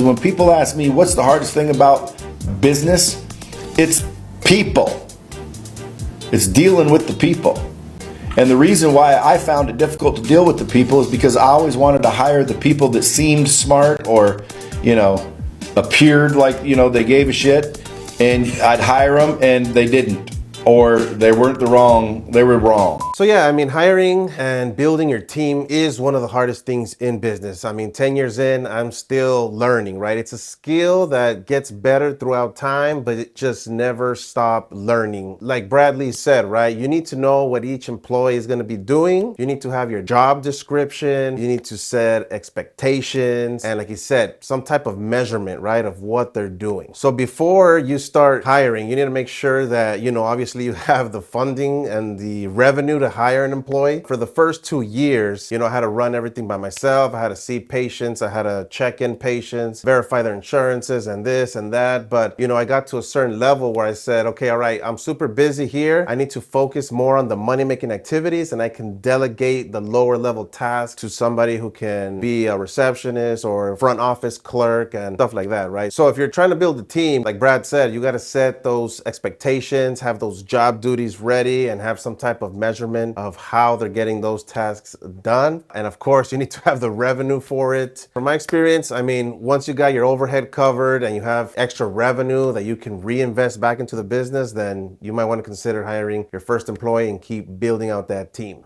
When people ask me what's the hardest thing about business, it's people. It's dealing with the people. And the reason why I found it difficult to deal with the people is because I always wanted to hire the people that seemed smart or, appeared like, they gave a shit, and I'd hire them and they didn't. Or they were wrong. So yeah, I mean, hiring and building your team is one of the hardest things in business. I mean, 10 years in, I'm still learning, right? It's a skill that gets better throughout time, but it just never stop learning. Like Bradley said, right? You need to know what each employee is going to be doing. You need to have your job description. You need to set expectations. And like he said, some type of measurement, right? Of what they're doing. So before you start hiring, you need to make sure that, obviously you have the funding and the revenue to hire an employee. For the first 2 years, I had to run everything by myself. I had to see patients. I had to check in patients, verify their insurances and this and that. But, I got to a certain level where I said, okay, all right, I'm super busy here. I need to focus more on the money-making activities, and I can delegate the lower level tasks to somebody who can be a receptionist or a front office clerk and stuff like that, right? So if you're trying to build a team, like Brad said, you got to set those expectations, have those job duties ready, and have some type of measurement of how they're getting those tasks done. And of course, you need to have the revenue for it. From my experience, I mean, once you got your overhead covered and you have extra revenue that you can reinvest back into the business, then you might want to consider hiring your first employee and keep building out that team.